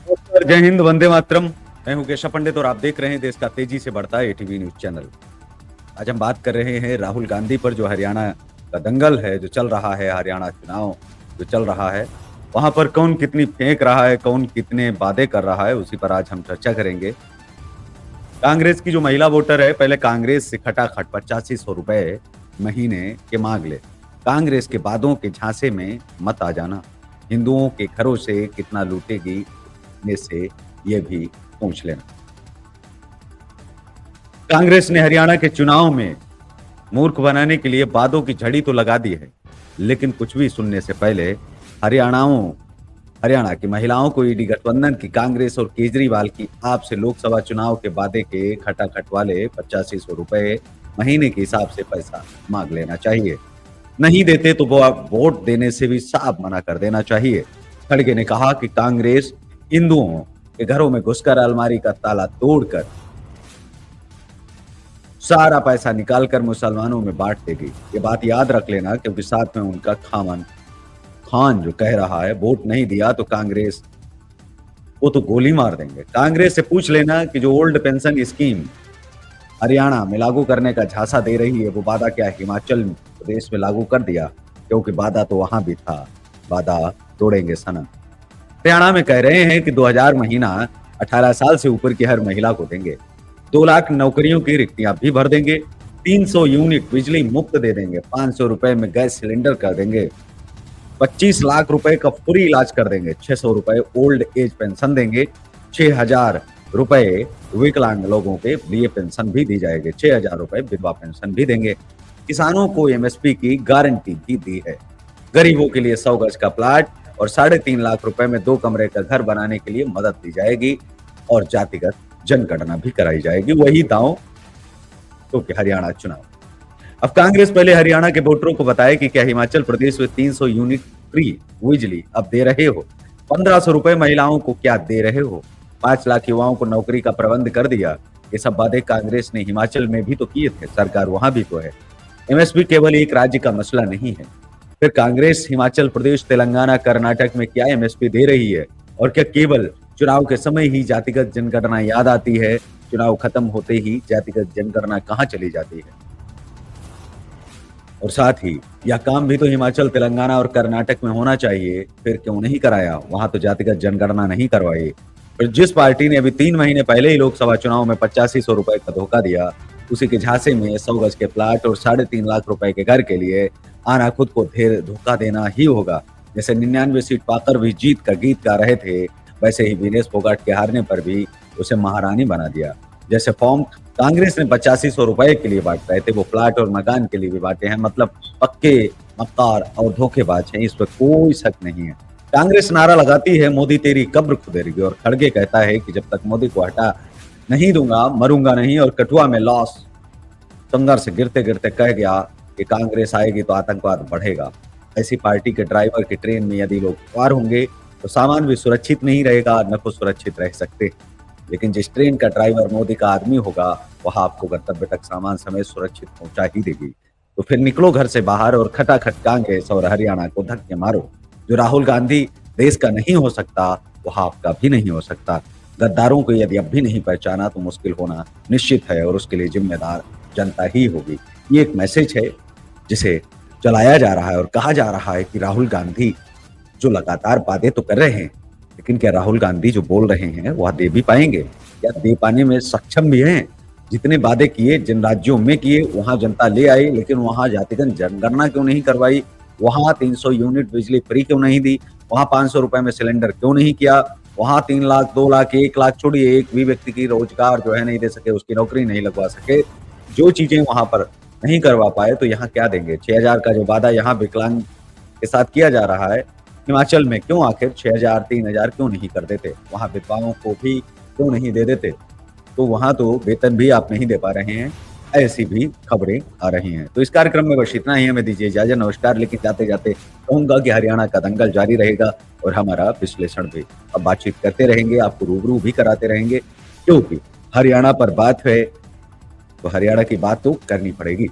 नमस्कार, जय हिंद, वंदे मातरम। मैं हूं केशव पंडित और आप देख रहे हैं देश का तेजी से बढ़ता एटीवी न्यूज चैनल। आज हम बात कर रहे हैं राहुल गांधी पर, जो हरियाणा का दंगल है जो चल रहा है, हरियाणा चुनाव जो चल रहा है, वहां पर कौन कितनी फेंक रहा है, कौन कितने वादे कर रहा है, उसी पर आज हम चर्चा करेंगे। कांग्रेस की जो महिला वोटर है, पहले कांग्रेस से खटाखट 8500 रुपए महीने के मांग ले। कांग्रेस के वादों के झांसे में मत आ जाना। हिंदुओं के घरों से कितना लूटेगी में से ये भी पूछ लेना। कांग्रेस ने हरियाणा के चुनाव में मूर्ख बनाने के लिए वादों की झड़ी तो लगा दी है, लेकिन कुछ भी सुनने से पहले हरियाणा की महिलाओं को ईडी गठबंधन की कांग्रेस और केजरीवाल की आपसे लोकसभा चुनाव के वादे के खटाखट वाले 8500 रुपए महीने के हिसाब से पैसा मांग लेना चाहिए। नहीं देते तो वो आप वोट देने से भी साफ मना कर देना चाहिए। खड़गे ने कहा कि कांग्रेस हिंदुओं के घरों में घुसकर अलमारी का ताला तोड़कर सारा पैसा निकालकर मुसलमानों में बांट देगी। ये बात याद रख लेना, क्योंकि साथ में उनका खान जो कह रहा है वोट नहीं दिया तो कांग्रेस वो तो गोली मार देंगे। कांग्रेस से पूछ लेना कि जो ओल्ड पेंशन स्कीम हरियाणा में लागू करने का झांसा दे रही है, वो वादा क्या हिमाचल प्रदेश में लागू कर दिया? क्योंकि वादा तो वहां भी था, वादा तोड़ेंगे सनम। हरियाणा में कह रहे हैं कि 2000 महीना 18 साल से ऊपर की हर महिला को देंगे। 2 लाख नौकरियों की रिक्तियां भी भर देंगे। 300 यूनिट बिजली मुफ्त दे देंगे। 500 रुपए में गैस सिलेंडर कर देंगे। 25 लाख रुपए का फ्री इलाज कर देंगे। 600 रुपए ओल्ड एज पेंशन देंगे। 6000 रुपए विकलांग लोगों के लिए पेंशन भी दी जाएगी। 6000 रुपए विधवा पेंशन भी देंगे। किसानों को एमएसपी की गारंटी भी दी है। गरीबों के लिए 100 गज का प्लाट और 3.5 लाख रुपए में 2 कमरे का घर बनाने के लिए मदद दी जाएगी और जातिगत जनगणना भी कराई जाएगी। वही दांव तो कि हरियाणा चुनाव। अब कांग्रेस पहले हरियाणा के वोटरों को बताए कि क्या हिमाचल प्रदेश में 300 यूनिट फ्री बिजली अब दे रहे हो? 1500 रुपए महिलाओं को क्या दे रहे हो? 5 लाख युवाओं को नौकरी का प्रबंध कर दिया। ये सब वादे कांग्रेस ने हिमाचल में भी तो किए थे, सरकार वहां भी तो है। एमएसपी केवल एक राज्य का मसला नहीं है। फिर कांग्रेस हिमाचल प्रदेश, तेलंगाना, कर्नाटक में क्या एमएसपी दे रही है? और क्या केवल चुनाव के समय ही जातिगत जनगणना याद आती है? चुनाव खत्म होते ही जातिगत जनगणना कहां चली जाती है? और साथ ही यह काम भी तो हिमाचल, तेलंगाना और कर्नाटक में होना चाहिए, फिर क्यों नहीं कराया? वहां तो जातिगत जनगणना नहीं करवाई। और जिस पार्टी ने अभी 3 महीने पहले ही लोकसभा चुनाव में 8500 रुपए का धोखा दिया, उसी के झांसे में 100 गज के प्लाट और 3.5 लाख रुपए के घर के लिए आना खुद को ढेर धोखा देना ही होगा। जैसे 99 सीट पाकर भी जीत का गीत गा रहे थे, वैसे ही विनेश फोगाट के हारने पर भी उसे महारानी बना दिया। जैसे फॉर्म कांग्रेस ने 8500 रुपए के लिए बांट रहे थे, वो प्लाट और मकान के लिए भी बांटे हैं। मतलब पक्के मक्कार और धोखेबाज हैं, इस पर कोई शक नहीं है। कांग्रेस नारा लगाती है मोदी तेरी कब्र खुदेगी, और खड़गे कहता है कि जब तक मोदी को हटा नहीं दूंगा मरूंगा नहीं। और कठुआ में लॉस संघर्ष गिरते गिरते कह गया कि कांग्रेस आएगी तो आतंकवाद बढ़ेगा। ऐसी पार्टी के ड्राइवर की ट्रेन में यदि लोग सवार होंगे तो सामान भी सुरक्षित नहीं रहेगा, न को सुरक्षित रह सकते। लेकिन जिस ट्रेन का ड्राइवर मोदी का आदमी होगा, वह आपको गंतव्य तक सामान समेत सुरक्षित पहुंचा ही देगी। तो फिर निकलो घर से बाहर और खटाखट कांग्रेस और हरियाणा को धक्के मारो। जो राहुल गांधी देश का नहीं हो सकता, वह आपका भी नहीं हो सकता। गद्दारों को यदि अब भी नहीं पहचाना तो मुश्किल होना निश्चित है, और उसके लिए जिम्मेदार जनता ही होगी। ये एक मैसेज है जिसे चलाया जा रहा है और कहा जा रहा है कि राहुल गांधी जो लगातार वादे तो कर रहे हैं, लेकिन क्या राहुल गांधी जो बोल रहे हैं वह दे भी पाएंगे? क्या दे पाने में सक्षम भी हैं? जितने वादे किए, जिन राज्यों में किए, वहां जनता ले आई, लेकिन वहां जातिगत जनगणना क्यों नहीं करवाई? वहां 300 यूनिट बिजली फ्री क्यों नहीं दी? वहां 500 रुपए में सिलेंडर क्यों नहीं किया? वहां 3 लाख, 2 लाख, 1 लाख छोड़िए, एक भी व्यक्ति की रोजगार जो है नहीं दे सके, उसकी नौकरी नहीं लगवा सके। जो चीजें वहां पर नहीं करवा पाए तो यहाँ क्या देंगे? 6000 का जो वादा यहाँ विकलांग के साथ किया जा रहा है, हिमाचल में क्यों आखिर 6000, 3000 क्यों नहीं कर देते? वहां विधवाओं को भी क्यों नहीं दे देते? तो वहां तो वेतन भी आप नहीं दे पा रहे हैं। ऐसी भी खबरें आ रही हैं। तो इस कार्यक्रम में बस इतना ही, हमें दीजिए इजाजत, नमस्कार। लेकिन जाते जाते कहूंगा कि हरियाणा का दंगल जारी रहेगा और हमारा विश्लेषण भी अब बातचीत करते रहेंगे, आपको रूबरू भी कराते रहेंगे, क्योंकि हरियाणा पर बात है तो हरियाणा की बात तो करनी पड़ेगी।